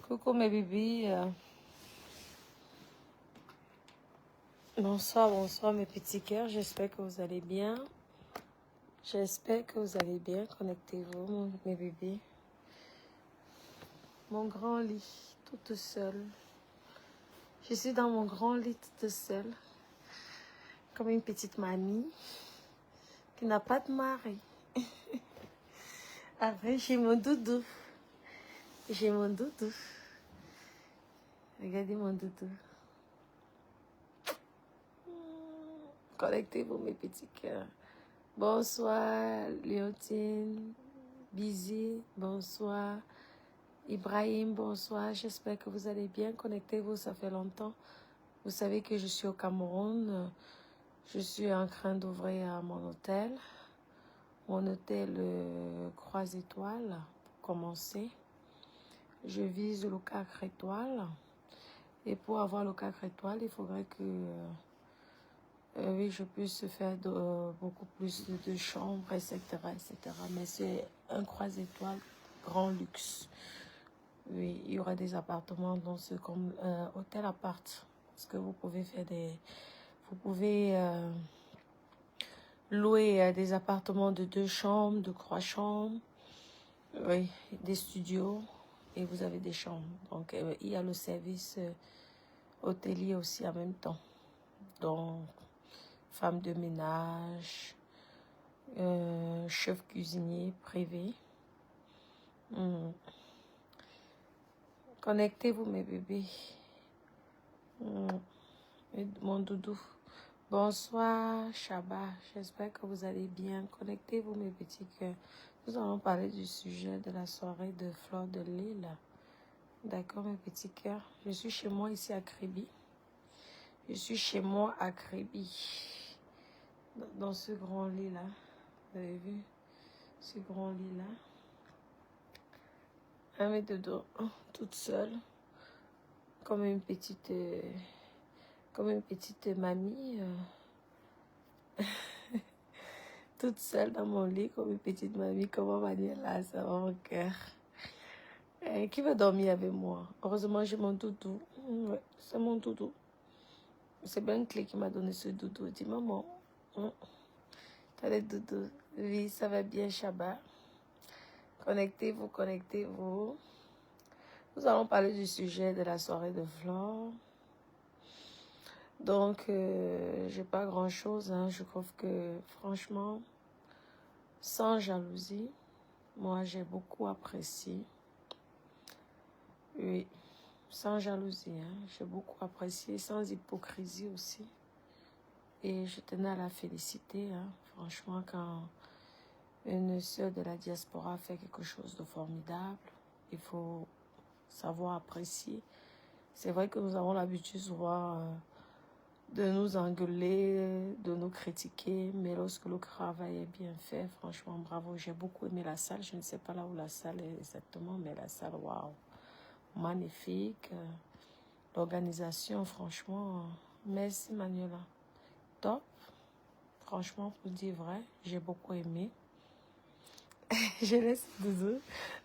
Coucou mes bébés. Bonsoir, bonsoir mes petits cœurs. J'espère que vous allez bien. J'espère que vous allez bien. Connectez-vous, mes bébés. Mon grand lit, toute seule. Je suis dans mon grand lit toute seule. Comme une petite mamie qui n'a pas de mari. Après, j'ai mon doudou. J'ai mon doudou. Regardez mon doudou. Connectez-vous, mes petits cœurs. Bonsoir, Léotine, Bizi, bonsoir, Ibrahim, bonsoir. J'espère que vous allez bien. Connectez-vous, ça fait longtemps. Vous savez que je suis au Cameroun. Je suis en train d'ouvrir mon hôtel. Mon hôtel 3 étoiles, pour commencer. Je vise le 4 étoiles. Et pour avoir le 4 étoiles, il faudrait que... oui, je puisse faire beaucoup plus de chambres, etc., etc. Mais c'est un 3 étoiles, grand luxe. Oui, il y aura des appartements dans ce comme hôtel appart. Parce que vous pouvez faire des... Vous pouvez louer des appartements de 2 chambres, de 3 chambres. Oui, des studios. Et vous avez des chambres. Donc, il y a le service hôtelier aussi en même temps. Donc... femme de ménage, chef cuisinier privé. Connectez-vous mes bébés. Mon doudou. Bonsoir Chaba, j'espère que vous allez bien. Connectez-vous mes petits cœurs. Nous allons parler du sujet de la soirée de Fleur de Lille. D'accord mes petits cœurs. Je suis chez moi ici à Kribi. Je suis chez moi à Kribi. Dans ce grand lit là. Vous avez vu ce grand lit là. Un mètre dedans, toute seule. Comme une petite mamie. Toute seule dans mon lit, comme une petite mamie. Comment va dire là, ça va mon cœur. Qui va dormir avec moi? Heureusement, j'ai mon doudou. Ouais, c'est mon doudou. C'est Ben Clé qui m'a donné ce doudou. Il dit, maman, t'as les doudous. Oui, ça va bien, Chaba. Connectez-vous, connectez-vous. Nous allons parler du sujet de la soirée de Flore. Donc, j'ai pas grand-chose. Hein. Je trouve que, franchement, sans jalousie, moi, j'ai beaucoup apprécié. Oui, sans jalousie, hein. J'ai beaucoup apprécié, sans hypocrisie aussi. Et je tenais à la féliciter. Hein. Franchement, quand une sœur de la diaspora fait quelque chose de formidable, il faut savoir apprécier. C'est vrai que nous avons l'habitude souvent de nous engueuler, de nous critiquer, mais lorsque le travail est bien fait, franchement, bravo. J'ai beaucoup aimé la salle. Je ne sais pas là où la salle est exactement, mais la salle, waouh, magnifique. L'organisation, franchement, merci Manuela. Top. Franchement, pour dire vrai, j'ai beaucoup aimé. Je laisse Doudou.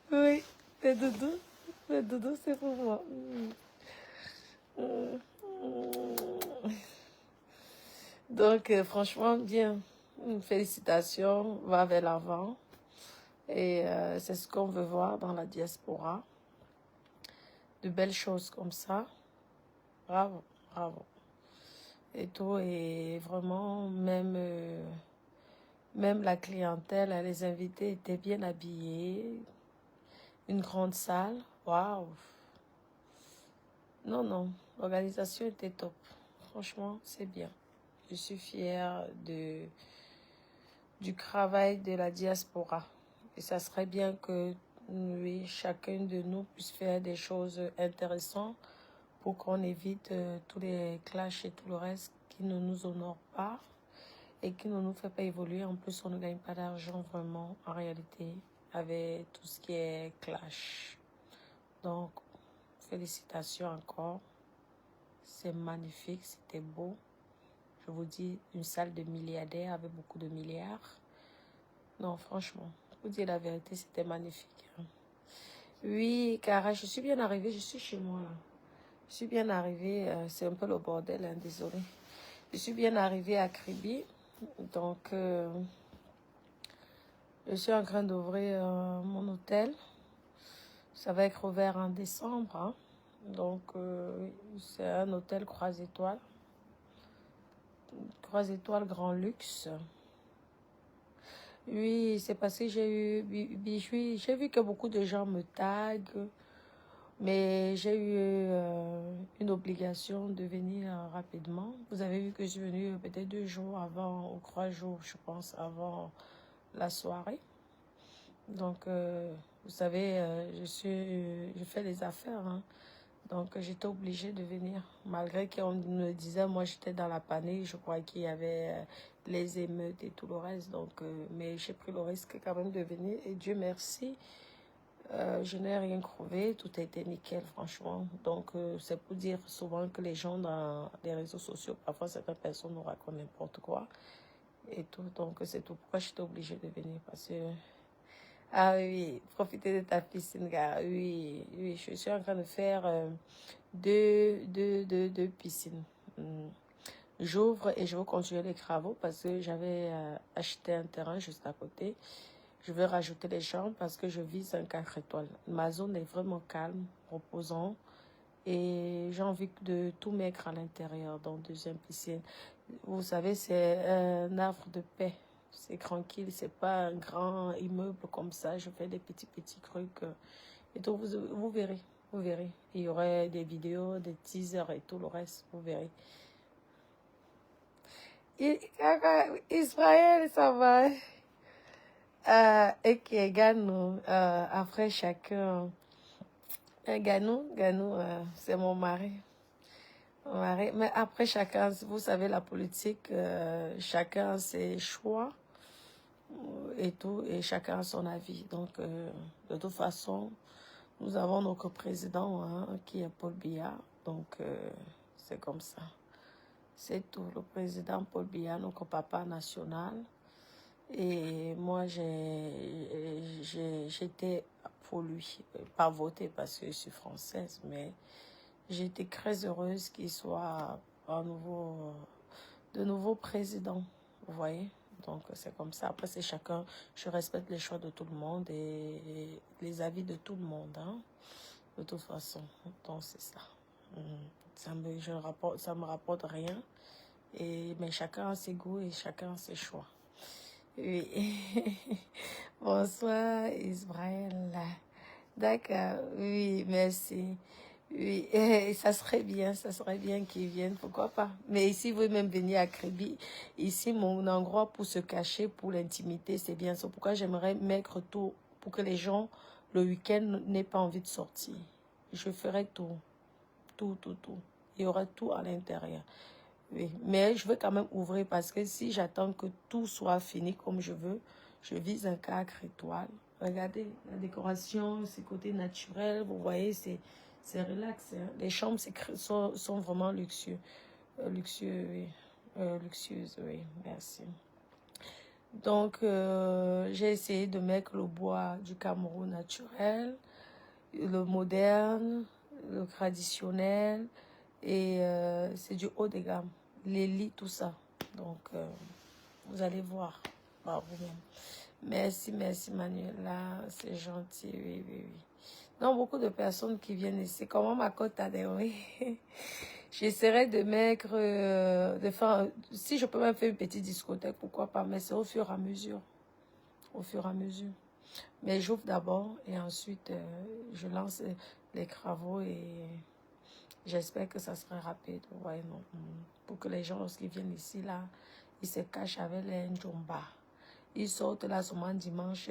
Oui, le doudou, c'est pour moi. Donc, franchement, bien. Félicitations, va vers l'avant. Et c'est ce qu'on veut voir dans la diaspora. De belles choses comme ça. Bravo, bravo. Et tout, et vraiment, même la clientèle, les invités étaient bien habillés. Une grande salle. Waouh. Non, non, l'organisation était top. Franchement, c'est bien. Je suis fière du travail de la diaspora. Et ça serait bien que oui, chacun de nous puisse faire des choses intéressantes pour qu'on évite tous les clashs et tout le reste qui ne nous honorent pas et qui ne nous fait pas évoluer. En plus, on ne gagne pas d'argent vraiment en réalité avec tout ce qui est clash. Donc, félicitations encore. C'est magnifique, c'était beau. Je vous dis, une salle de milliardaires avec beaucoup de milliards. Non, franchement, pour vous dire la vérité, c'était magnifique. Hein. Oui, Cara, je suis bien arrivée, je suis chez moi là. Je suis bien arrivée, c'est un peu le bordel, hein, désolé. Je suis bien arrivée à Kribi, donc je suis en train d'ouvrir mon hôtel. Ça va être ouvert en décembre, hein. Donc c'est un hôtel 3 étoiles. 3 étoiles grand luxe. Oui, c'est parce que j'ai vu que beaucoup de gens me taguent, mais j'ai eu une obligation de venir rapidement. Vous avez vu que je suis venue peut-être 2 jours avant, ou 3 jours, je pense, avant la soirée. Donc, vous savez, je fais les affaires, hein. Donc, j'étais obligée de venir. Malgré qu'on me disait, moi, j'étais dans la panique. Je crois qu'il y avait les émeutes et tout le reste. Donc, mais j'ai pris le risque quand même de venir. Et Dieu merci, je n'ai rien crevé. Tout a été nickel, franchement. Donc, c'est pour dire souvent que les gens dans les réseaux sociaux, parfois, certaines personnes nous racontent n'importe quoi. Et tout. Donc, c'est tout pourquoi j'étais obligée de venir. Parce que... Ah oui, profiter de ta piscine, gars. Oui, oui, je suis en train de faire deux piscines. J'ouvre et je vais continuer les travaux parce que j'avais acheté un terrain juste à côté. Je vais rajouter les chambres parce que je vise un 4 étoiles. Ma zone est vraiment calme, reposant. Et j'ai envie de tout mettre à l'intérieur, dans deuxième piscine. Vous savez, c'est un havre de paix. C'est tranquille, c'est pas un grand immeuble comme ça. Je fais des petits trucs. Et donc, vous verrez, vous verrez. Il y aurait des vidéos, des teasers et tout le reste, vous verrez. Israël, ça va. Et qui est Ganou, après chacun. Ganou, c'est mon mari. Mais après, chacun, vous savez, la politique, chacun a ses choix et tout, et chacun a son avis. Donc, de toute façon, nous avons notre président, hein, qui est Paul Biya. Donc, c'est comme ça. C'est tout. Le président Paul Biya, notre papa national. Et moi, j'étais pour lui. Pas voter parce que je suis française, mais j'étais très heureuse qu'il soit de nouveau président. Vous voyez? Donc, c'est comme ça. Après, c'est chacun. Je respecte les choix de tout le monde et les avis de tout le monde, hein, de toute façon. Donc, c'est ça. Ça me rapporte rien. Mais chacun a ses goûts et chacun a ses choix. Oui. Bonsoir, Israël. D'accord. Oui, merci. Oui, ça serait bien qu'ils viennent, pourquoi pas. Mais ici, vous même venir à Kribi. Ici, mon endroit pour se cacher, pour l'intimité, c'est bien. C'est pourquoi j'aimerais mettre tout, pour que les gens, le week-end, n'aient pas envie de sortir. Je ferai tout. Tout. Il y aura tout à l'intérieur. Oui, mais je veux quand même ouvrir parce que si j'attends que tout soit fini comme je veux, je vise un 4 étoiles. Regardez, la décoration, c'est côté naturel, vous voyez, c'est relax. Hein. Les chambres sont vraiment luxueux. Luxueux, oui. Luxueuses, oui, merci. Donc, j'ai essayé de mettre le bois du Cameroun naturel, le moderne, le traditionnel, et c'est du haut de gamme. Les lits, tout ça. Donc, vous allez voir par vous-même. Merci Manuela, c'est gentil, oui. Non, beaucoup de personnes qui viennent ici. Comment ma cote a oui. J'essaierai de mettre, de faire, si je peux même faire une petite discothèque, pourquoi pas, mais c'est au fur et à mesure. Au fur et à mesure. Mais j'ouvre d'abord et ensuite, je lance les travaux et j'espère que ça sera rapide. Ouais, non. Pour que les gens, lorsqu'ils viennent ici, là, ils se cachent avec les njomba. Ils sortent là seulement dimanche.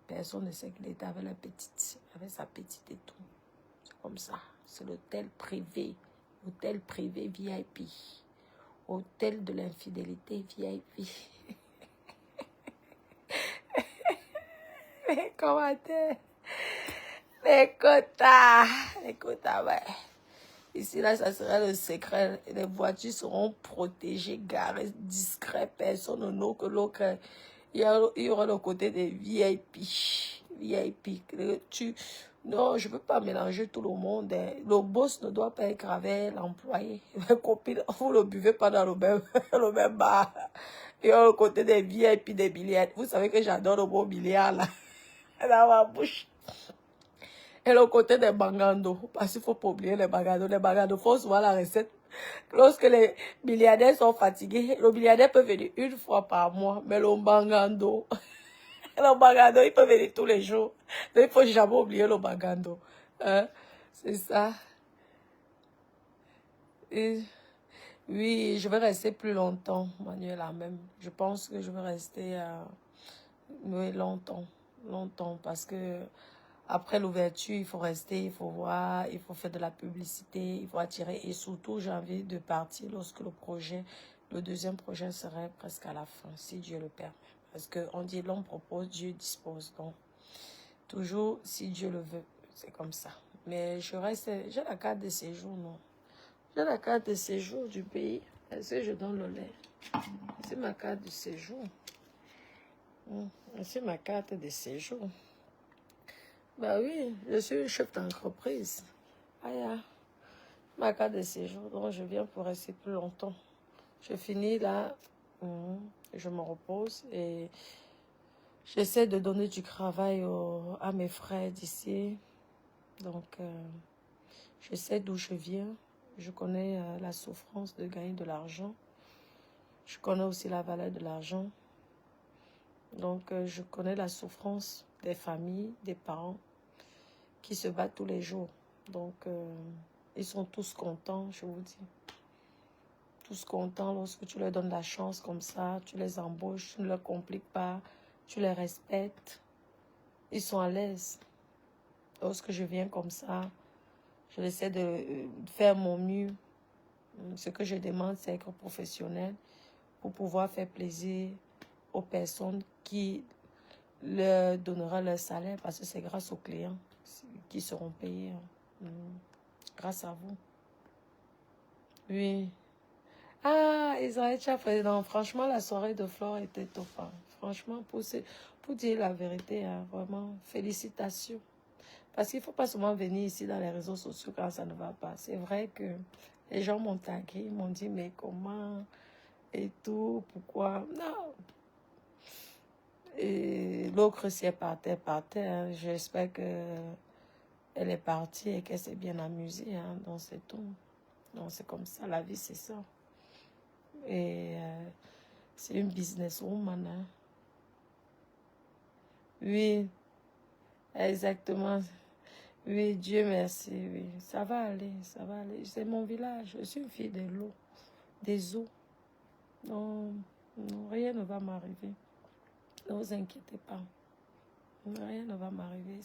Personne ne sait qu'il était avec la petite, avec sa petite et tout. C'est comme ça. C'est l'hôtel privé. Hôtel privé VIP. Hôtel de l'infidélité VIP. Les commentaires. Les quotas. Les quotas, ouais. Ici, là, ça sera le secret. Les voitures seront protégées, garées, discrètes. Personne ne n'autre que l'autre. Il y aura le côté des VIP. VIP. Non, je ne peux pas mélanger tout le monde. Hein. Le boss ne doit pas être avec l'employé. Copine, vous ne buvez pas dans le même, le même bar. Et au côté des billets et puis des billets. Vous savez que j'adore le bon billard là. Dans ma bouche. Et le côté des bangando. Parce qu'il ne faut pas oublier les bangando. Les bangando, il faut souvent la recette. Lorsque les milliardaires sont fatigués, le milliardaire peut venir une fois par mois. Mais le bangando, le bagando, il peut venir tous les jours. Donc, il faut jamais oublier le bagando. Hein? C'est ça. Et, oui, je vais rester plus longtemps, Manuela, même. Je pense que je vais rester oui, longtemps. Longtemps, parce que après l'ouverture, il faut rester, il faut voir, il faut faire de la publicité, il faut attirer. Et surtout, j'ai envie de partir lorsque le deuxième projet serait presque à la fin, si Dieu le permet. Parce qu'on dit l'homme propose, Dieu dispose. Donc, toujours, si Dieu le veut, c'est comme ça. Mais je reste, j'ai la carte de séjour, non. J'ai la carte de séjour du pays. Est-ce que je donne le lait? C'est ma carte de séjour. C'est ma carte de séjour. Bah oui, je suis chef d'entreprise. Ma carte de séjour, donc je viens pour rester plus longtemps. Je finis là, je me repose et j'essaie de donner du travail à mes frères d'ici. Donc, je sais d'où je viens. Je connais la souffrance de gagner de l'argent. Je connais aussi la valeur de l'argent. Donc, je connais la souffrance des familles, des parents qui se battent tous les jours. Donc, ils sont tous contents, je vous dis. Tous contents lorsque tu leur donnes la chance comme ça, tu les embauches, tu ne leur compliques pas, tu les respectes. Ils sont à l'aise. Lorsque je viens comme ça, je essaie de faire mon mieux. Ce que je demande, c'est être professionnel pour pouvoir faire plaisir aux personnes qui leur donneront leur salaire parce que c'est grâce aux clients qui seront payés. Grâce à vous. Oui. Ah, Israël président, franchement, la soirée de Flore était top. Hein. Franchement, pour dire la vérité, hein, vraiment, félicitations. Parce qu'il ne faut pas seulement venir ici dans les réseaux sociaux quand ça ne va pas. C'est vrai que les gens m'ont tagué, m'ont dit, mais comment et tout, pourquoi? Non. Et l'autre, si elle partait, partait. Hein. J'espère qu'elle est partie et qu'elle s'est bien amusée. Hein. Donc, c'est tout. Donc, c'est comme ça. La vie, c'est ça. Et c'est une businesswoman. Hein. Oui, exactement. Oui, Dieu merci. Oui, ça va aller, ça va aller. C'est mon village. Je suis une fille de l'eau, des eaux. Non, non, rien ne va m'arriver. Ne vous inquiétez pas. Rien ne va m'arriver.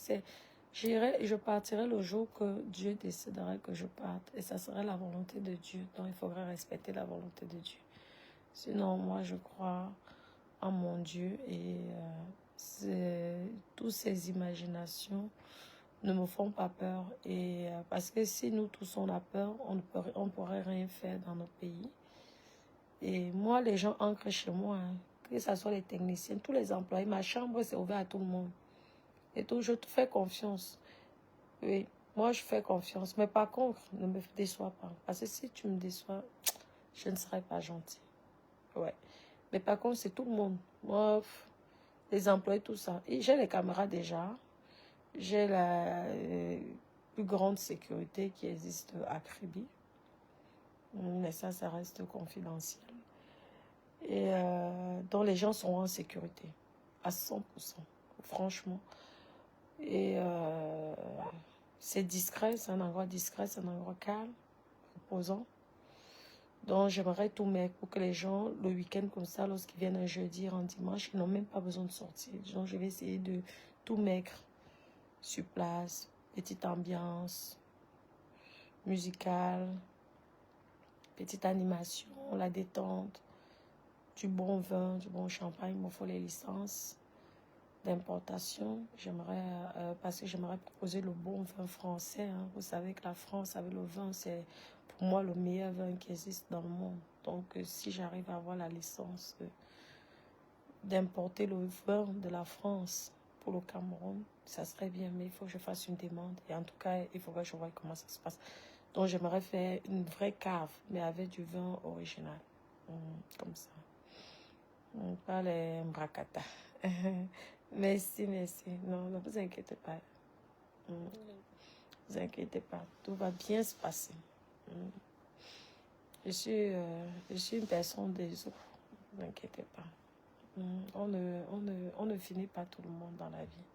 Je partirai le jour que Dieu déciderait que je parte. Et ça serait la volonté de Dieu. Donc, il faudrait respecter la volonté de Dieu. Sinon, moi, je crois en mon Dieu. Et toutes ces imaginations ne me font pas peur. Et parce que si nous tous on a peur, on ne pourrait rien faire dans notre pays. Et moi, les gens entrent chez moi, hein, que ce soit les techniciens, tous les employés. Ma chambre, c'est ouvert à tout le monde. Et tout, je te fais confiance. Oui, moi, je fais confiance. Mais par contre, ne me déçois pas. Parce que si tu me déçois, je ne serai pas gentil. Ouais. Mais par contre, c'est tout le monde. Moi, les employés, tout ça. Et j'ai les caméras déjà. J'ai la plus grande sécurité qui existe à Kribi. Mais ça reste confidentiel. Et dont les gens sont en sécurité. À 100%. Franchement. Et c'est discret, c'est un endroit discret, c'est un endroit calme, reposant. Donc j'aimerais tout mettre pour que les gens, le week-end comme ça, lorsqu'ils viennent un jeudi, un dimanche, ils n'ont même pas besoin de sortir. Donc je vais essayer de tout mettre sur place. Petite ambiance musicale, petite animation, la détente, du bon vin, du bon champagne. Il me faut les licences d'importation. J'aimerais, parce que j'aimerais proposer le bon vin français. Hein. Vous savez que la France, avec le vin, c'est pour moi le meilleur vin qui existe dans le monde. Donc, si j'arrive à avoir la licence d'importer le vin de la France pour le Cameroun, ça serait bien, mais il faut que je fasse une demande. Et en tout cas, il faudrait que je vois comment ça se passe. Donc, j'aimerais faire une vraie cave, mais avec du vin original. Comme ça. Pas les mbrakata. Merci, merci. Non, ne vous inquiétez pas. Ne vous inquiétez pas. Tout va bien se passer. Je suis une personne des autres. Ne vous inquiétez pas. On ne finit pas tout le monde dans la vie.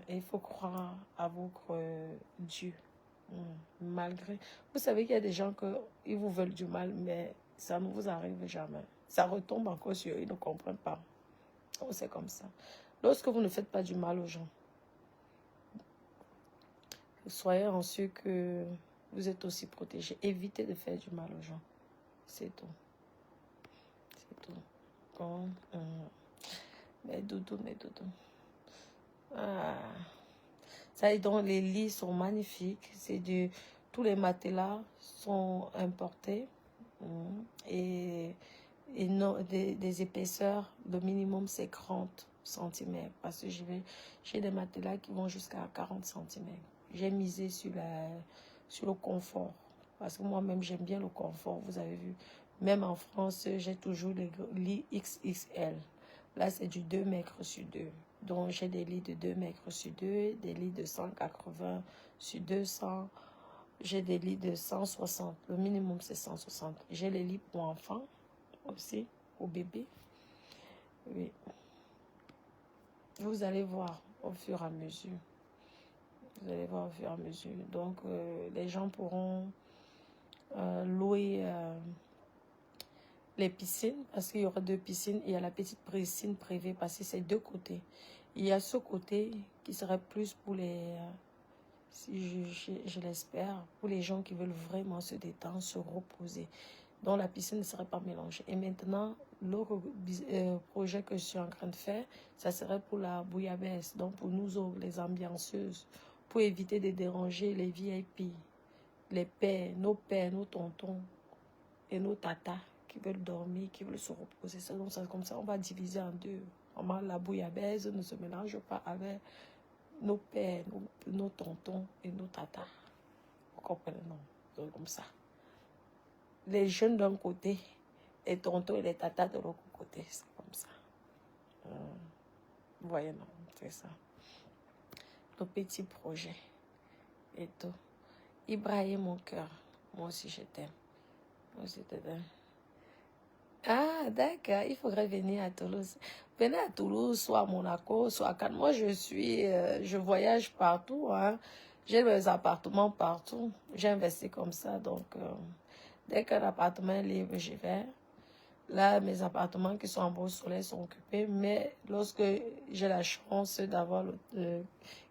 Et il faut croire à votre Dieu. Malgré... Vous savez qu'il y a des gens qui vous veulent du mal, mais ça ne vous arrive jamais. Ça retombe encore sur eux, ils ne comprennent pas. Oh, c'est comme ça. Lorsque vous ne faites pas du mal aux gens, soyez en sûr que vous êtes aussi protégés. Évitez de faire du mal aux gens. C'est tout. C'est tout. Bon, mes doudous, mes doudous. Ah. Ça y est, donc les lits sont magnifiques. Tous les matelas sont importés. Et non, des épaisseurs, le minimum c'est 30 cm. Parce que j'ai des matelas qui vont jusqu'à 40 cm. J'ai misé sur le confort. Parce que moi-même, j'aime bien le confort. Vous avez vu, même en France, j'ai toujours les lits XXL. Là, c'est du 2 mètres sur 2. Donc, j'ai des lits de 2 mètres sur 2, des lits de 180 sur 200. J'ai des lits de 160. Le minimum, c'est 160. J'ai les lits pour enfants aussi, pour bébé. Oui. Vous allez voir au fur et à mesure. Vous allez voir au fur et à mesure. Donc, les gens pourront louer les piscines, parce qu'il y aura 2 piscines. Il y a la petite piscine privée, parce que c'est 2 côtés. Il y a ce côté qui serait plus pour les, si je l'espère, pour les gens qui veulent vraiment se détendre, se reposer. Donc la piscine ne serait pas mélangée. Et maintenant, l'autre projet que je suis en train de faire, ça serait pour la bouillabaisse. Donc pour nous autres, les ambianceuses, pour éviter de déranger les VIP, les pères, nos tontons et nos tatas qui veulent dormir, qui veulent se reposer. Donc ça, comme ça, on va diviser en 2. Vraiment, la bouillabaisse ne se mélange pas avec nos pères, nos tontons et nos tatas. Vous comprenez, non? Donc comme ça. Les jeunes d'un côté, les tontons et les tatas de l'autre côté. C'est comme ça. Vous voyez, non? C'est ça. Le petit projet et tout. Ibrahim, mon cœur. Moi aussi, je t'aime. Moi aussi, je t'aime. Ah, d'accord. Il faudrait venir à Toulouse. Venez à Toulouse, soit à Monaco, soit à Cannes. Moi, je voyage partout. Hein. J'ai mes appartements partout. J'ai investi comme ça. Donc, dès qu'un appartement est libre, j'y vais. Là, mes appartements qui sont en Beau-Soleil sont occupés. Mais lorsque j'ai la chance d'avoir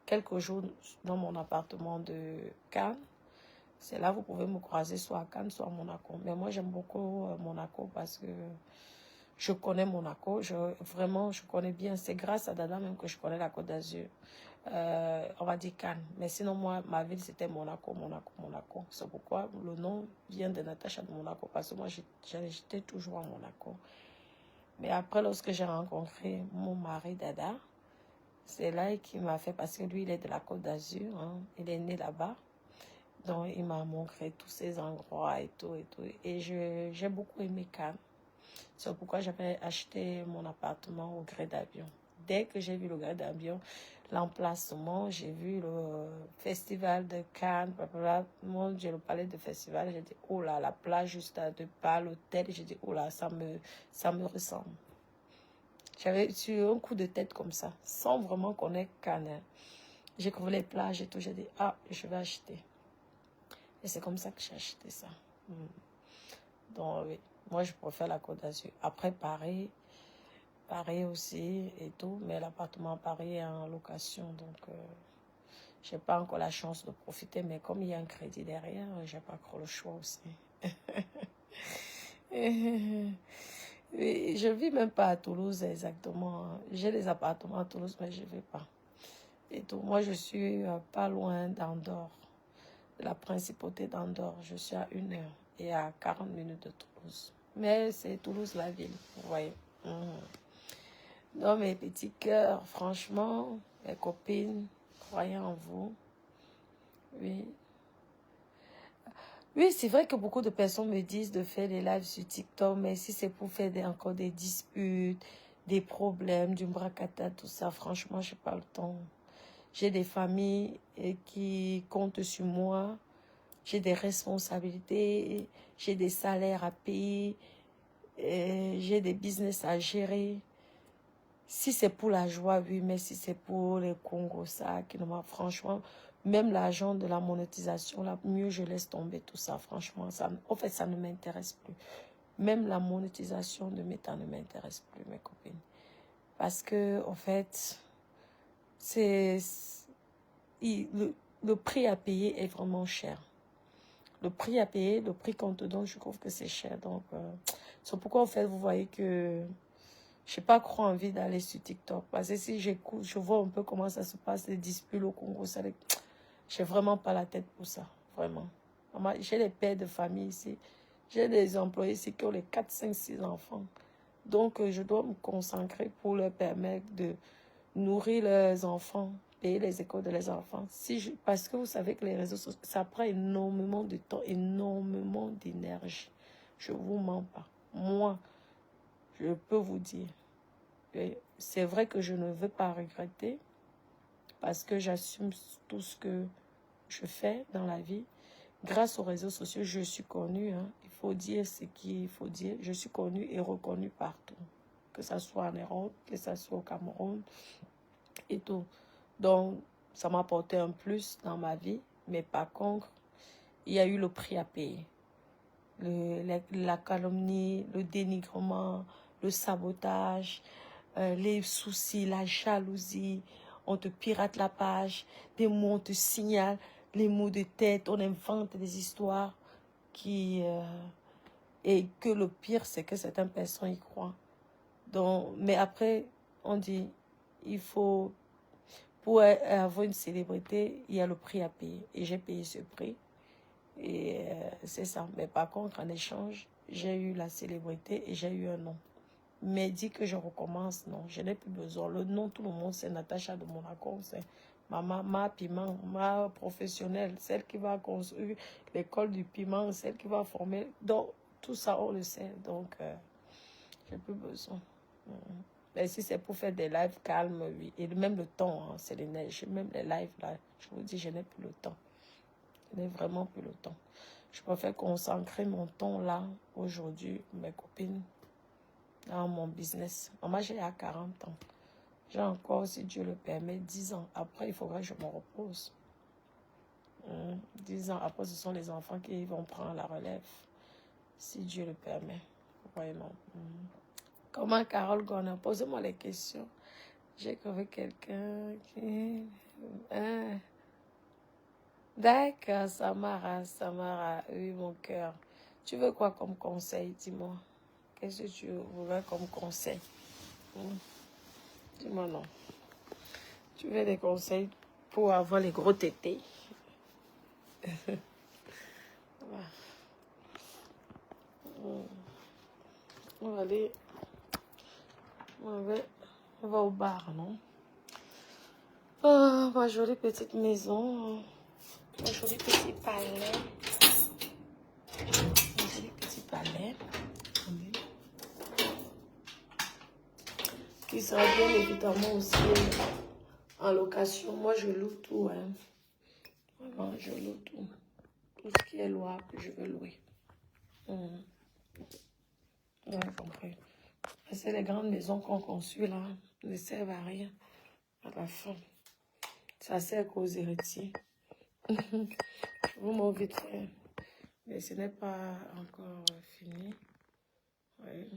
quelques jours dans mon appartement de Cannes, c'est là que vous pouvez me croiser soit à Cannes, soit à Monaco. Mais moi, j'aime beaucoup Monaco parce que je connais Monaco. Vraiment, je connais bien. C'est grâce à Dada même que je connais la Côte d'Azur. On va dire Cannes. Mais sinon, moi, ma ville, c'était Monaco, Monaco, Monaco. C'est pourquoi le nom vient de Natacha de Monaco. Parce que moi, j'étais toujours à Monaco. Mais après, lorsque j'ai rencontré mon mari, Dada, c'est là qu'il m'a fait, parce que lui, il est de la Côte d'Azur. Hein, il est né là-bas. Donc, il m'a montré tous ces endroits et tout, et tout. Et j'ai beaucoup aimé Cannes. C'est pourquoi j'avais acheté mon appartement au gré d'avion. Dès que j'ai vu le gré d'avion, l'emplacement, j'ai vu le festival de Cannes, mon Dieu, le palais de festival, j'ai dit, oh là, la plage juste à 2 pas, l'hôtel, j'ai dit, oh là, ça me ressemble. J'avais eu un coup de tête comme ça, sans vraiment connaître Cannes. J'ai trouvé les plages et tout, j'ai dit, ah, je vais acheter. Et c'est comme ça que j'ai acheté ça. Donc, oui, moi, je préfère la Côte d'Azur. Après, Paris aussi et tout. Mais l'appartement à Paris est en location. Donc, je n'ai pas encore la chance de profiter. Mais comme il y a un crédit derrière, je n'ai pas encore le choix aussi. Oui, je ne vis même pas à Toulouse exactement. J'ai des appartements à Toulouse, mais je ne vais pas. Et tout. Moi, je suis pas loin d'Andorre. La principauté d'Andorre. Je suis à 1 heure et à 40 minutes de Toulouse. Mais c'est Toulouse la ville, vous voyez. Non, mes petits cœurs, franchement, mes copines, croyez en vous. Oui. Oui, c'est vrai que beaucoup de personnes me disent de faire des lives sur TikTok, mais si c'est pour faire encore des disputes, des problèmes, du bracata, tout ça, franchement, je n'ai pas le temps. J'ai des familles qui comptent sur moi, j'ai des responsabilités, j'ai des salaires à payer, j'ai des business à gérer. Si c'est pour la joie, oui, mais si c'est pour les Congos, ça, qui ne m'a franchement, même l'argent de la monétisation, là, mieux je laisse tomber tout ça, franchement. Ça, en fait, ça ne m'intéresse plus. Même la monétisation de Meta ne m'intéresse plus, mes copines. Parce que, en fait, c'est le prix à payer est vraiment cher. Le prix à payer, le prix qu'on te donne, je trouve que c'est cher. Donc, c'est pourquoi, en fait, vous voyez que je n'ai pas trop envie d'aller sur TikTok. Parce que si j'écoute, je vois un peu comment ça se passe, les disputes au Congo. J'ai vraiment pas la tête pour ça. Vraiment. J'ai des pères de famille ici. J'ai des employés ici qui ont les 4, 5, 6 enfants. Donc, je dois me concentrer pour leur permettre de nourrir leurs enfants, payer les écoles de leurs enfants. Parce que vous savez que les réseaux sociaux, ça prend énormément de temps, énormément d'énergie. Je ne vous mens pas. Moi, je peux vous dire. C'est vrai que je ne veux pas regretter parce que j'assume tout ce que je fais dans la vie. Grâce aux réseaux sociaux, je suis connue. Hein. Il faut dire ce qu'il faut dire. Je suis connue et reconnue partout. Que ce soit en Europe, que ce soit au Cameroun et tout. Donc, ça m'a apporté un plus dans ma vie. Mais par contre, il y a eu le prix à payer. La calomnie, le dénigrement, le sabotage, les soucis, la jalousie, on te pirate la page, des mots, on te signale, les mots de tête, on invente des histoires et que le pire, c'est que certaines personnes y croient. Donc, mais après, on dit, il faut, pour avoir une célébrité, il y a le prix à payer. Et j'ai payé ce prix. Et c'est ça. Mais par contre, en échange, j'ai eu la célébrité et j'ai eu un nom. Mais dit que je recommence, non, je n'ai plus besoin. Le nom, tout le monde, c'est Natacha de Monaco, c'est ma piment, ma professionnelle, celle qui va construire l'école du piment, celle qui va former. Donc, tout ça, on le sait. Donc, j'ai plus besoin. Mais si c'est pour faire des lives calmes, oui. Et même le temps, hein, c'est les neiges. Même les lives, là, je vous dis, je n'ai plus le temps. Je n'ai vraiment plus le temps. Je préfère consacrer mon temps là, aujourd'hui, mes copines, dans mon business. Moi, j'ai à 40 ans. J'ai encore, si Dieu le permet, 10 ans. Après, il faudra que je me repose. 10 ans après, ce sont les enfants qui vont prendre la relève. Si Dieu le permet. Vraiment. Comment Carole Gona? Posez-moi les questions. J'ai trouvé quelqu'un qui... D'accord, Samara, oui, mon cœur. Tu veux quoi comme conseil, dis-moi? Qu'est-ce que tu voudrais comme conseil? Dis-moi non. Tu veux des conseils pour avoir les gros tétés? On va aller... On va au bar, non? Oh, ma jolie petite maison. Ma jolie petit palais. Ma jolie petit palais. Qui sera bien évidemment aussi en location. Moi, je loue tout. Hein. Vraiment, je loue tout. Tout ce qui est louable, je veux louer. Vous avez compris. C'est les grandes maisons qu'on construit là ne servent à rien à la fin. Ça sert qu'aux héritiers. Je vous m'en vite fait. Mais ce n'est pas encore fini. Oui.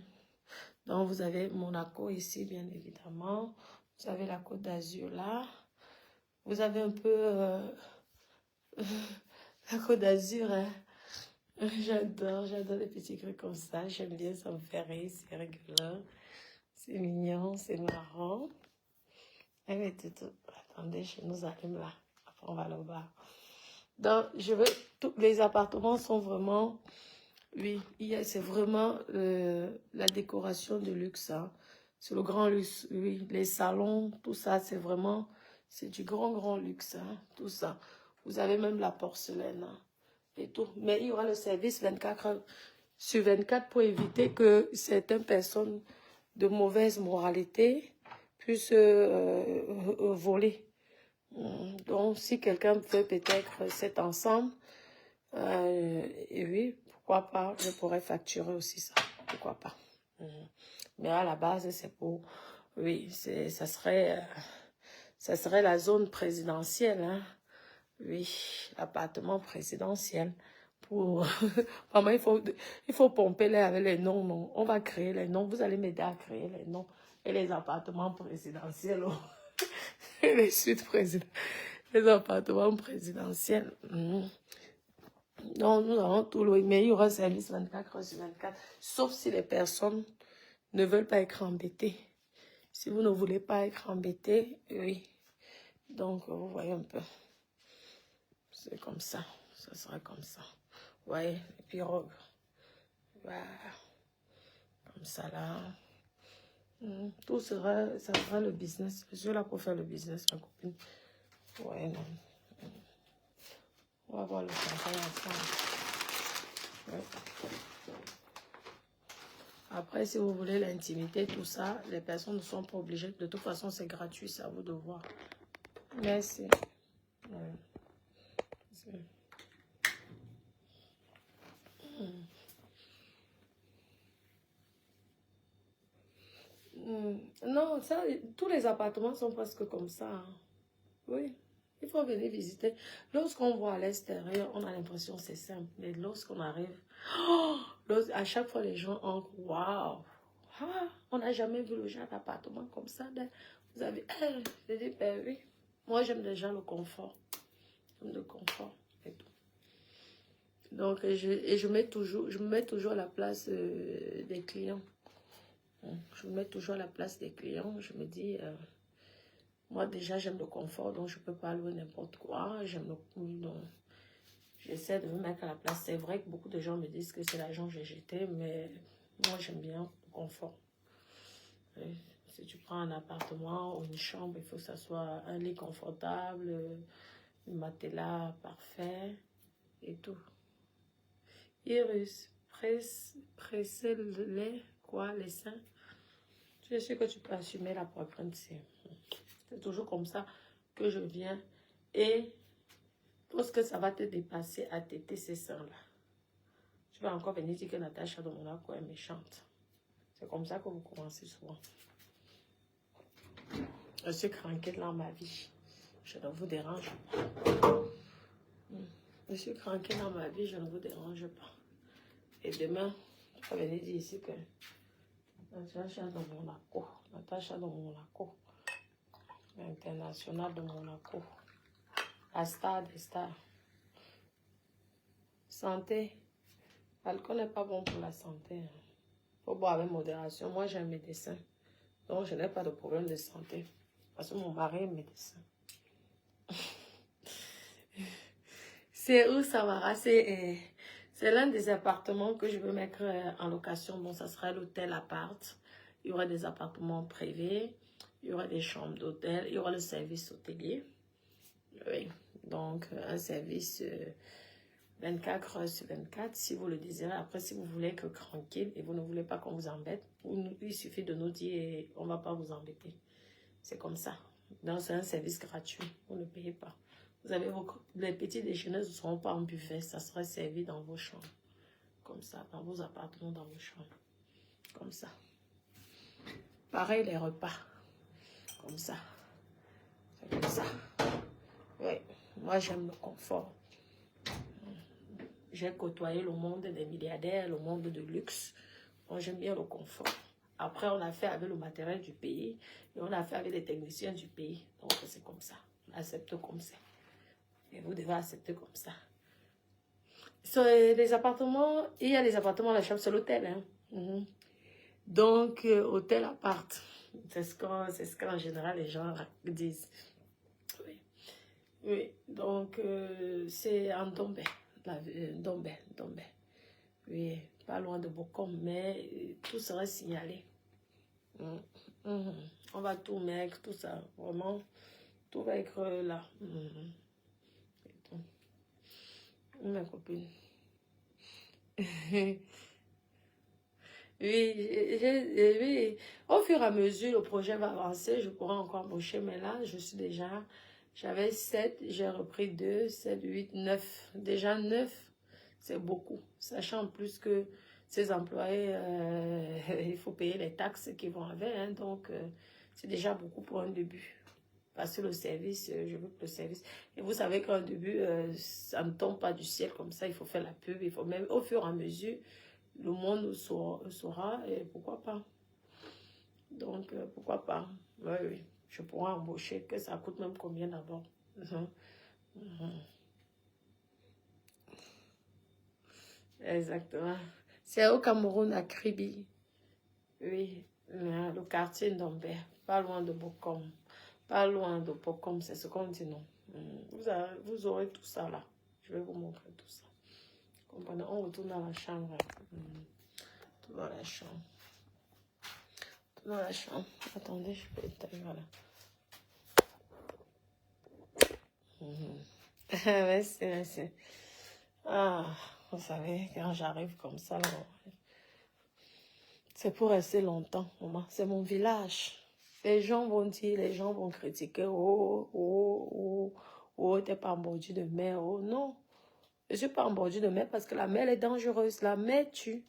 Donc, vous avez Monaco ici, bien évidemment. Vous avez la Côte d'Azur là. Vous avez un peu la Côte d'Azur. Hein. J'adore les petits trucs comme ça. J'aime bien, ça me fait rire, c'est rigolo. C'est mignon, c'est marrant. Eh, mais attendez, je nous allume là. Après, on va là bas. Donc, tous les appartements sont vraiment... Oui, c'est vraiment la décoration de luxe. Hein. C'est le grand luxe, oui. Les salons, tout ça, c'est vraiment... C'est du grand luxe, hein, tout ça. Vous avez même la porcelaine, hein, et tout. Mais il y aura le service 24 heures sur 24 pour éviter que certaines personnes de mauvaise moralité puissent voler. Donc, si quelqu'un veut peut-être cet ensemble, et oui, pourquoi pas, je pourrais facturer aussi ça. Pourquoi pas. Mais à la base, c'est pour... Oui, ça serait la zone présidentielle, hein. Oui, l'appartement présidentiel. Pour... Vraiment, il faut pomper les avec les noms, non. On va créer les noms. Vous allez m'aider à créer les noms. Et les appartements présidentiels. Oh. Et les suites présidentielles. Les appartements présidentiels. Donc, nous avons tout le... Mais il y aura service 24 heures sur 24. Sauf si les personnes ne veulent pas être embêtées. Si vous ne voulez pas être embêté, oui. Donc, vous voyez un peu. C'est comme ça. Ça sera comme ça. Vous voyez, les pirogues. Voilà. Comme ça, là. Tout sera, ça sera le business. Je suis là pour faire le business, ma copine. Ouais, non. On va voir le champagne ensemble. Ouais. Après, si vous voulez l'intimité, tout ça, les personnes ne sont pas obligées. De toute façon, c'est gratuit, c'est à vous de voir. Merci. Ouais. Non, ça, tous les appartements sont presque comme ça, hein. Oui, il faut venir visiter. Lorsqu'on voit à l'extérieur, on a l'impression que c'est simple. Mais lorsqu'on arrive, oh, à chaque fois, les gens entrent, waouh, ah, on n'a jamais vu le genre d'appartement comme ça. Vous avez, je dis, ben oui, moi j'aime déjà le confort. J'aime le confort et tout. Donc, je me mets toujours à la place des clients. Je me mets toujours à la place des clients. Je me dis, moi déjà j'aime le confort, donc je ne peux pas louer n'importe quoi. J'aime le coût, donc j'essaie de me mettre à la place. C'est vrai que beaucoup de gens me disent que c'est l'argent que j'ai jeté, mais moi j'aime bien le confort. Et si tu prends un appartement ou une chambre, il faut que ça soit un lit confortable, un matelas parfait et tout. Iris, pressez le lait, quoi, les seins. Je sais que tu peux assumer la poitrine, c'est toujours comme ça que je viens. Et lorsque ça va te dépasser à téter ces seins-là, tu vas encore venir dire que Natacha de Monaco est méchante. C'est comme ça que vous commencez souvent. Je suis craquée dans ma vie. Je ne vous dérange pas. Je suis craquée dans ma vie, je ne vous dérange pas. Et demain, tu vas venir dire ici que Natacha de Monaco. Natacha de Monaco. L'international de Monaco. La star des stars. Santé. L'alcool n'est pas bon pour la santé. Il faut boire avec modération. Moi, j'ai un médecin. Donc, je n'ai pas de problème de santé. Parce que mon mari est médecin. C'est où, Samara? C'est l'un des appartements que je veux mettre en location. Bon, ça sera l'hôtel appart. Il y aura des appartements privés. Il y aura des chambres d'hôtel. Il y aura le service hôtelier. Oui. Donc, un service 24 heures sur 24, si vous le désirez. Après, si vous voulez être tranquille et vous ne voulez pas qu'on vous embête, il suffit de nous dire et on ne va pas vous embêter. C'est comme ça. Donc, c'est un service gratuit. Vous ne payez pas. Vous avez les petits déjeuners ne seront pas en buffet. Ça sera servi dans vos chambres. Comme ça, dans vos appartements, dans vos chambres. Comme ça. Pareil, les repas. Comme ça. C'est comme ça. Oui. Moi, j'aime le confort. J'ai côtoyé le monde des milliardaires, le monde de luxe. Moi, j'aime bien le confort. Après, on a fait avec le matériel du pays et on a fait avec les techniciens du pays. Donc, c'est comme ça. On accepte comme ça. Et vous devez accepter comme ça. Sur les appartements, il y a les appartements, la chambre, c'est l'hôtel. Hein. Donc, hôtel appart. C'est ce qu'en général les gens disent. Oui. Oui. Donc, c'est en Dombé. Dombé. Oui, pas loin de Bokom, mais tout sera signalé. Mhm. Mhm. On va tout mettre, tout ça. Vraiment, tout va être là. Mhm. Et tout. Ma copine. Oui, oui, au fur et à mesure, le projet va avancer, je pourrai encore embaucher, mais là, j'avais 7, j'ai repris 2, 7, 8, 9. Déjà 9, c'est beaucoup. Sachant en plus que ces employés, il faut payer les taxes qui vont avec, hein, donc c'est déjà beaucoup pour un début. Parce que le service, je veux que le service... Et vous savez qu'un début, ça ne tombe pas du ciel comme ça, il faut faire la pub, il faut même au fur et à mesure le monde saura et pourquoi pas. Donc, pourquoi pas. Oui, oui. Je pourrais embaucher, que ça coûte même combien d'abord. Mhm. Mhm. Exactement. C'est au Cameroun, à Kribi. Oui, le quartier d'Ambert, pas loin de Bokom. Pas loin de Bokom, c'est ce qu'on dit, non. Vous aurez tout ça là. Je vais vous montrer tout ça. Comprenez, on retourne dans la chambre. Tout dans la chambre. Tout dans la chambre. Attendez, je peux éteindre, voilà. Ouais, c'est... Ah, vous savez, quand j'arrive comme ça, c'est pour rester longtemps, maman. C'est mon village. Les gens vont dire, les gens vont critiquer. Oh, oh, oh, oh, t'es pas en bordure de mer. Oh, non. Je suis pas en bordure de mer parce que la mer est dangereuse. La mer tue.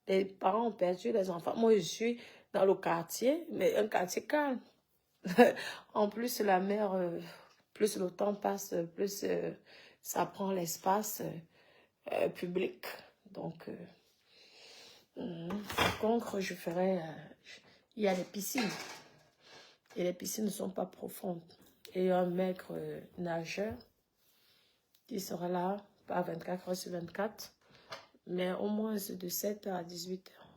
Les parents ont perdu les enfants. Moi, je suis dans le quartier, mais un quartier calme. En plus, la mer, plus le temps passe, plus ça prend l'espace public. Donc, par contre, je ferai... il y a des piscines. Et les piscines ne sont pas profondes. Et un maître nageur qui sera là, pas 24 heures sur 24, mais au moins de 7 à 18 heures.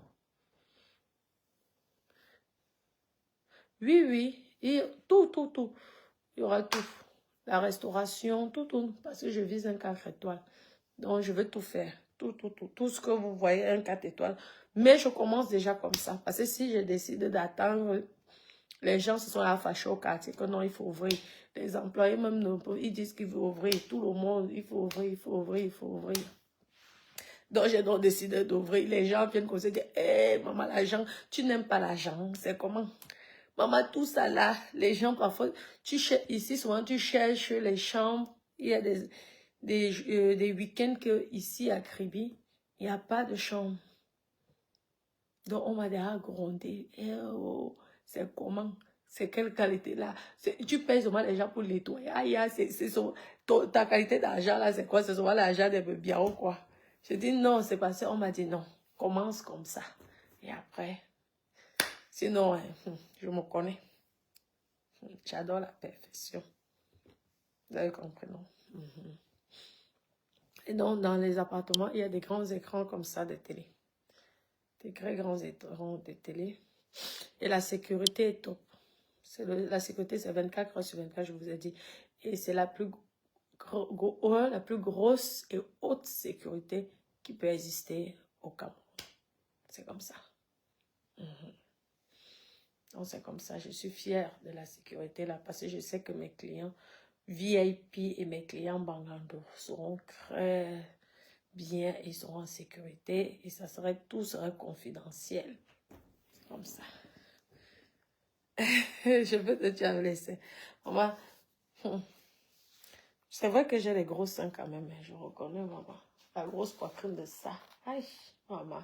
Oui, oui, et tout, tout, tout. Il y aura tout. La restauration, tout, tout. Parce que je vise un 4 étoiles. Donc, je veux tout faire. Tout, tout, tout. Tout ce que vous voyez, un 4 étoiles. Mais je commence déjà comme ça. Parce que si je décide d'attendre, les gens se sont là fâchés au quartier que non, il faut ouvrir. Les employés même, ils disent qu'il faut ouvrir. Tout le monde, il faut ouvrir, il faut ouvrir, il faut ouvrir. Donc, j'ai donc décidé d'ouvrir. Les gens viennent causer que, hé, maman, l'argent, tu n'aimes pas l'argent. C'est comment? Maman, tout ça là, les gens parfois, ici souvent tu cherches les chambres. Il y a des week-ends que ici à Kribi, il n'y a pas de chambre. Donc on m'a déjà grondé. Eh oh, c'est comment? C'est quelle qualité là? Tu payes seulement les gens pour nettoyer. Ah, ta qualité d'argent là, c'est quoi? C'est souvent l'argent des bébés ou quoi? Je dis non, c'est parce qu'on m'a dit non. Commence comme ça. Et après, sinon, je me connais. J'adore la perfection. Vous avez compris, non? Et donc, dans les appartements, il y a des grands écrans comme ça de télé. Des très grands écrans de télé. Et la sécurité est top. La sécurité, c'est 24 heures sur 24, je vous ai dit. Et c'est la plus grosse et haute sécurité qui peut exister au Cameroun. C'est comme ça. Donc, c'est comme ça. Je suis fière de la sécurité là parce que je sais que mes clients VIP et mes clients Bangando seront très bien, ils seront en sécurité et tout serait confidentiel. C'est comme ça. Je peux te dire laisser. Maman, c'est vrai que j'ai les gros seins quand même, mais je reconnais, maman. La grosse poitrine de ça. Aïe, maman.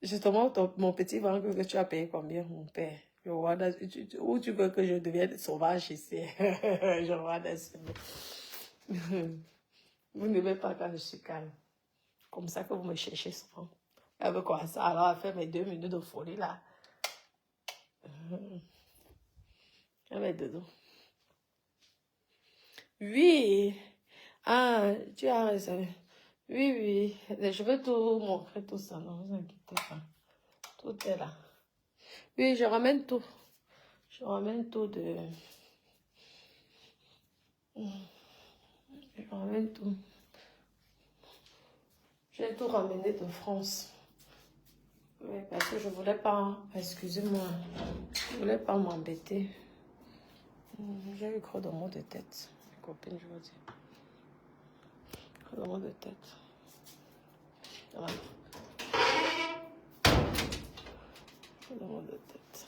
Justement, mon petit ventre que tu as payé combien, mon père? Où tu veux que je devienne sauvage ici? Je vois des... Vous n'aimez pas quand je suis calme. Comme ça que vous me cherchez souvent. Elle veut quoi ça? Alors, elle fait mes 2 minutes de folie là. Elle met dedans. Oui. Ah, tu as raison. Oui, oui. Je vais tout montrer tout ça. Non, vous inquiétez pas. Tout est là. Oui, je ramène tout. Je ramène tout de... Je ramène tout. J'ai tout ramené de France. Oui, parce que je voulais pas, excusez-moi, je voulais pas m'embêter. J'ai eu trop de maux de tête, mes copines, je vous dis. Trop de maux de tête. Voilà. Trop de maux de tête.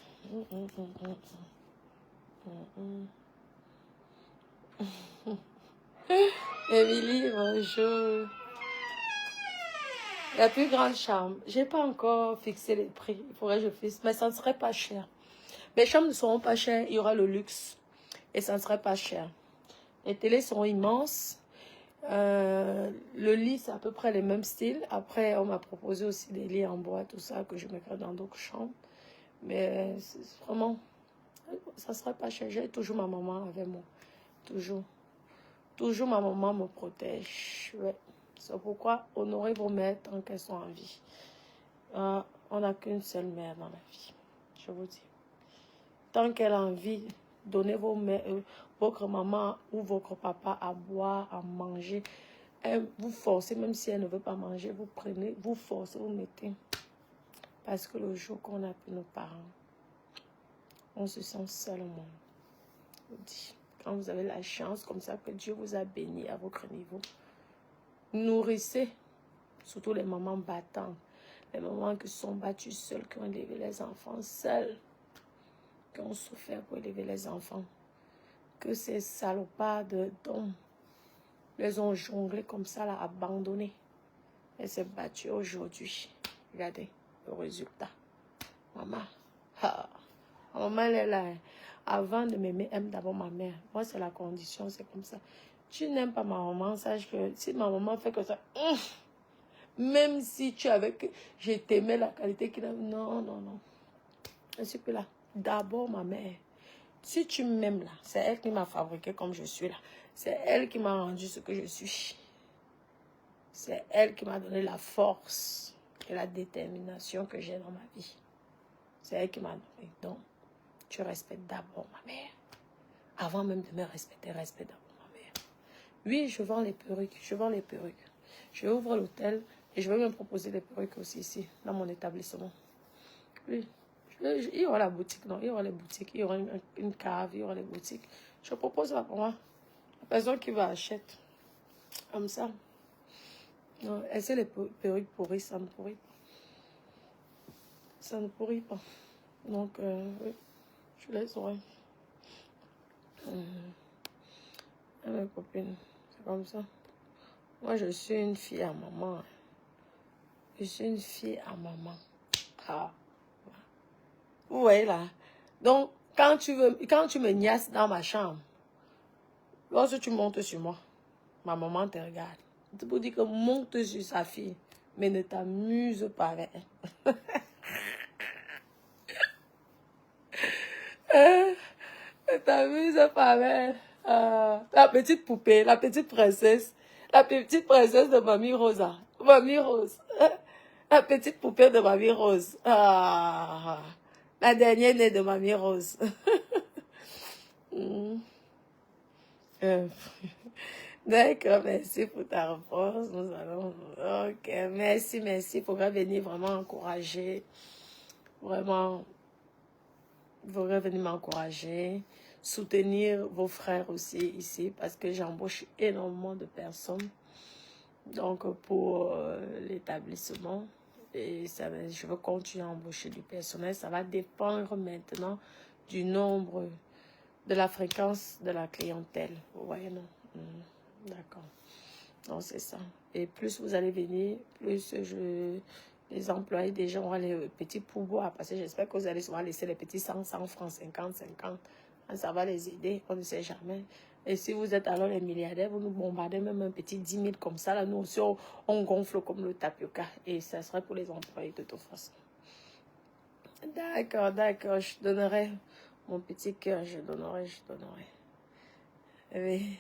Émilie, bonjour. La plus grande chambre. J'ai pas encore fixé les prix. Il faudrait que je fixe, mais ça ne serait pas cher. Les chambres ne seront pas chères. Il y aura le luxe. Et ça ne serait pas cher. Les télés seront immenses. Le lit, c'est à peu près les mêmes styles. Après, on m'a proposé aussi des lits en bois, tout ça, que je mettrai dans d'autres chambres. Mais vraiment, ça ne serait pas cher. J'ai toujours ma maman avec moi. Toujours. Toujours ma maman me protège. Ouais. C'est pourquoi honorez vos mères tant qu'elles sont en vie. On n'a qu'une seule mère dans la vie. Je vous dis. Tant qu'elle a envie, donnez votre maman ou votre papa à boire, à manger. Vous forcez, même si elle ne veut pas manger, vous prenez, vous forcez, vous mettez. Parce que le jour qu'on a plus nos parents, on se sent seul au monde. Je vous dis. Quand vous avez la chance comme ça que Dieu vous a béni à votre niveau, nourrissez, surtout les mamans battantes, les mamans qui sont battues seules, qui ont élevé les enfants seuls, qui ont souffert pour élever les enfants, que ces salopards d'hommes les ont jonglés comme ça, là, abandonnés. Elle s'est battue aujourd'hui. Regardez le résultat. Maman, maman, elle est là. Avant de m'aimer, aime d'abord ma mère. Moi, c'est la condition, c'est comme ça. Tu n'aimes pas ma maman, sache que si ma maman fait que ça, même si tu avais que je t'aimais la qualité qu'il a, non, non, non. Je suis plus là. D'abord ma mère. Si tu m'aimes là, c'est elle qui m'a fabriqué comme je suis là. C'est elle qui m'a rendu ce que je suis. C'est elle qui m'a donné la force et la détermination que j'ai dans ma vie. C'est elle qui m'a donné. Donc, tu respectes d'abord ma mère. Avant même de me respecter, respecte d'abord ma mère. Oui, je vends les perruques. Je vends les perruques. Je ouvre l'hôtel et je vais même proposer les perruques aussi ici, dans mon établissement. Oui. Il y aura la boutique, non? Il y aura les boutiques, il y aura une cave, il y aura les boutiques. Je propose là pour moi. La personne qui va acheter. Comme ça. Non, est-ce que les perruques pourries, ça ne pourrit pas. Ça ne pourrit pas. Donc, oui, je les aurai. Mes copines, c'est comme ça. Moi, je suis une fille à maman. Je suis une fille à maman. Ah. Vous voyez là. Donc, quand tu me niaises dans ma chambre, lorsque tu montes sur moi, ma maman te regarde. Tu peux dire que monte sur sa fille, mais ne t'amuse pas avec elle. Ne t'amuse pas avec elle. La petite poupée, la petite princesse de Mamie Rosa. Mamie Rose. La petite poupée de Mamie Rose. Ah, la dernière née de Mamie Rose. D'accord, merci pour ta réponse. Nous allons. Ok, merci, merci. Il faudra venir vraiment encourager. Vraiment, il faudra venir m'encourager. Soutenir vos frères aussi ici parce que j'embauche énormément de personnes. Donc, pour l'établissement, et ça, je veux continuer à embaucher du personnel. Ça va dépendre maintenant du nombre, de la fréquence de la clientèle. Vous voyez, non? D'accord. Donc, c'est ça. Et plus vous allez venir, plus les employés déjà auront les petits pourboires. Parce que j'espère que vous allez souvent laisser les petits 100 francs, 50. Ça va les aider, on ne sait jamais. Et si vous êtes alors les milliardaires, vous nous bombardez même un petit 10 000 comme ça. Là, nous aussi, on gonfle comme le tapioca. Et ça serait pour les employés de toute façon. D'accord, d'accord. Je donnerai mon petit cœur. Je donnerai. Oui.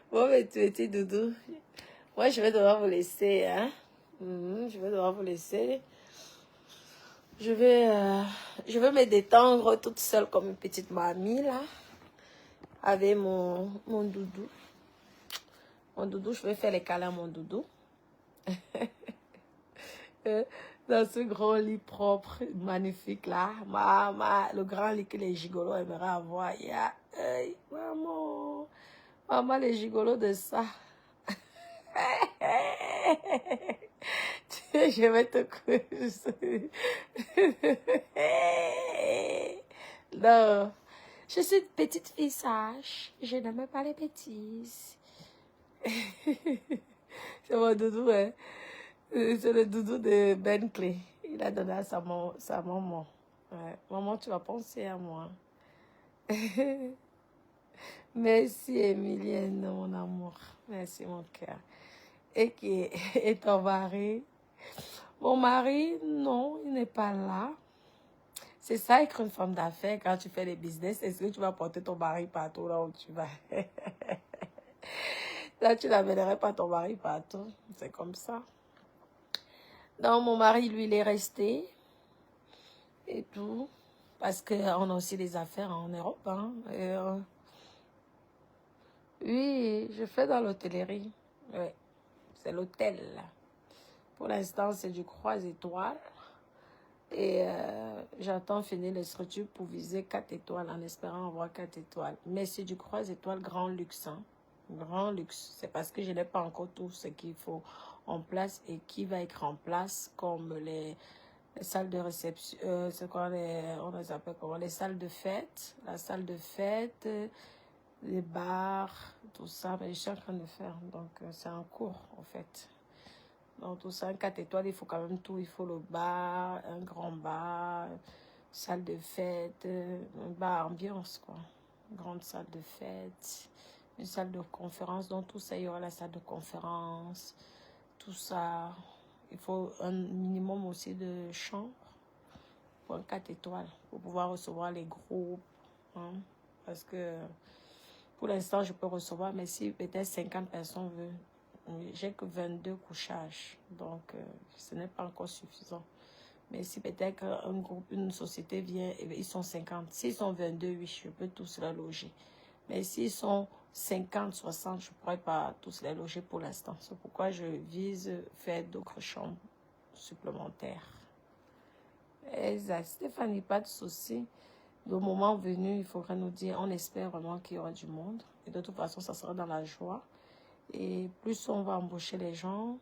Bon, mes petits doudous. Moi, je vais devoir vous laisser. Hein? Je vais devoir vous laisser. Je vais me détendre toute seule comme une petite mamie, là. Avec mon doudou. Mon doudou, je vais faire les câlins à mon doudou. Dans ce gros lit propre, magnifique là. Le grand lit que les gigolos aimeraient avoir. Hey, maman. Maman, les gigolos de ça. Je vais te coucher. Non. Je suis une petite fille sage. Je n'aime pas les bêtises. C'est mon doudou, hein. C'est le doudou de Ben Clay. Il a donné à sa maman. Ouais. Maman, tu vas penser à moi. Merci, Emilienne, mon amour. Merci, mon cœur. Et ton mari? Mon mari, non, il n'est pas là. C'est ça, être une femme d'affaires quand tu fais des business. Est-ce que tu vas porter ton mari partout là où tu vas? Là, tu n'amènerais pas ton mari partout. C'est comme ça. Donc, mon mari, lui, il est resté. Et tout. Parce qu'on a aussi des affaires en Europe. Hein. Oui, je fais dans l'hôtellerie. Oui, c'est l'hôtel. Pour l'instant, c'est du 3 étoiles. Et j'attends finir les structures pour viser 4 étoiles en espérant avoir 4 étoiles. Mais c'est du 3 étoiles grand luxe. Hein. Grand luxe. C'est parce que je n'ai pas encore tout ce qu'il faut en place et qui va être en place comme les salles de réception, c'est quoi on les appelle comment? Les salles de fête, la salle de fête, les bars, tout ça. Mais je suis en train de faire. Donc c'est en cours en fait. Donc tout ça, un 4 étoiles, il faut quand même tout. Il faut le bar, un grand bar, salle de fête, un bar ambiance quoi. Une grande salle de fête, une salle de conférence. Donc tout ça, il y aura la salle de conférence, tout ça. Il faut un minimum aussi de chambres pour un 4 étoiles pour pouvoir recevoir les groupes. Hein, parce que pour l'instant, je peux recevoir, mais si peut-être 50 personnes veulent, j'ai que 22 couchages. Donc, ce n'est pas encore suffisant. Mais si peut-être un groupe, une société vient, ils sont 50. S'ils sont 22, oui, je peux tous les loger. Mais s'ils sont 50, 60, je ne pourrais pas tous les loger pour l'instant. C'est pourquoi je vise faire d'autres chambres supplémentaires. Exact. Stéphanie, pas de souci. Le moment venu, il faudra nous dire, on espère vraiment qu'il y aura du monde. Et de toute façon, ça sera dans la joie. Et plus on va embaucher les gens,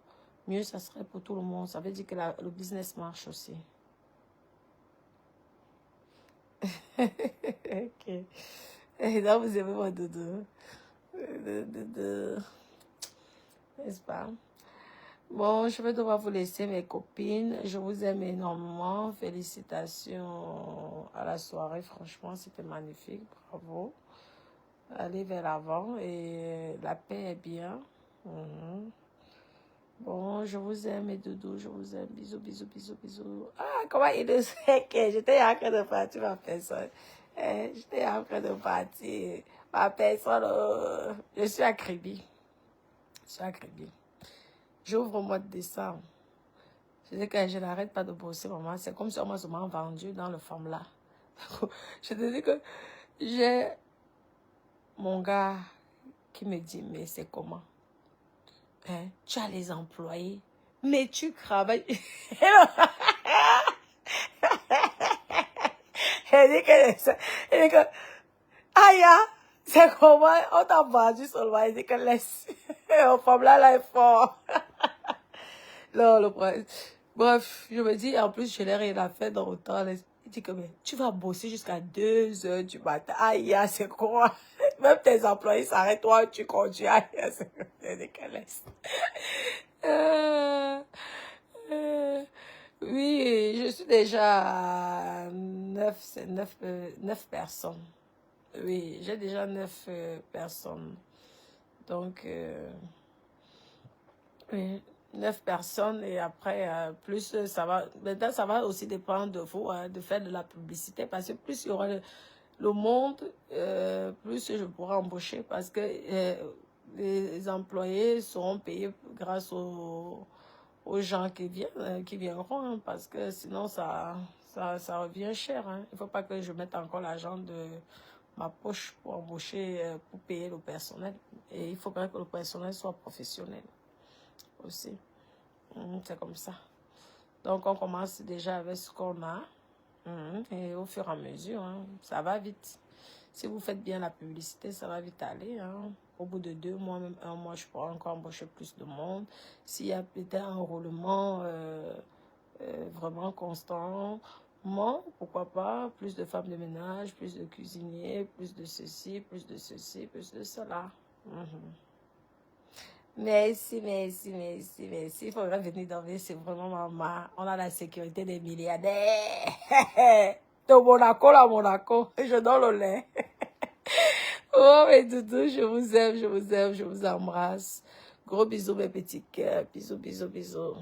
mieux ça serait pour tout le monde. Ça veut dire que le business marche aussi. Ok. Et là, vous aimez mon doudou. N'est-ce pas? Bon, je vais devoir vous laisser, mes copines. Je vous aime énormément. Félicitations à la soirée. Franchement, c'était magnifique. Bravo. Allez vers l'avant et la paix est bien. Bon, je vous aime, mes doudous. Je vous aime. Bisous, bisous, bisous, bisous. Ah, comment il le sait que j'étais en train de partir, ma personne. J'étais en train de partir. Ma personne, je suis à Kribi. Je suis à Kribi. J'ouvre au mois de décembre. Je dis que je n'arrête pas de bosser, maman. C'est comme si on m'a souvent vendu dans le forme là. Je te dis que j'ai mon gars qui me dit, mais c'est comment? Hein? Tu as les employés, mais tu travailles. Elle dit que, aïe, c'est comment? On t'a vendu seulement. Elle dit que laisse. Au forme là est fort. Non, le problème. Bref, je me dis, en plus, je n'ai rien à faire dans autant. Il dit que, mais tu vas bosser jusqu'à 2 heures du matin. Aïe, c'est quoi? Même tes employés s'arrêtent, toi, tu conduis. Aïe, c'est dégueulasse. Oui, je suis déjà à 9 personnes. Oui, j'ai déjà 9 personnes. Donc, oui. 9 personnes et après, plus ça va. Maintenant, ça va aussi dépendre de vous, hein, de faire de la publicité parce que plus il y aura le monde, plus je pourrai embaucher parce que les employés seront payés grâce aux gens qui viendront, hein, parce que sinon ça revient cher. Hein. Il ne faut pas que je mette encore l'argent ma poche pour embaucher, pour payer le personnel. Et il faudrait que le personnel soit professionnel aussi. C'est comme ça. Donc, on commence déjà avec ce qu'on a. Et au fur et à mesure, hein, ça va vite. Si vous faites bien la publicité, ça va vite aller. Hein. Au bout de 2 mois, même 1 mois, je pourrais encore embaucher plus de monde. S'il y a peut-être un roulement vraiment constant, pourquoi pas, plus de femmes de ménage, plus de cuisiniers, plus de ceci, plus de ceci, plus de cela. Merci, merci, merci, merci. Il faudrait venir dormir, c'est vraiment maman. On a la sécurité des milliardaires. De Monaco, là, Monaco. Je donne le lait. Oh, mes doudous, je vous aime, je vous aime, je vous embrasse. Gros bisous, mes petits cœurs. Bisous, bisous, bisous.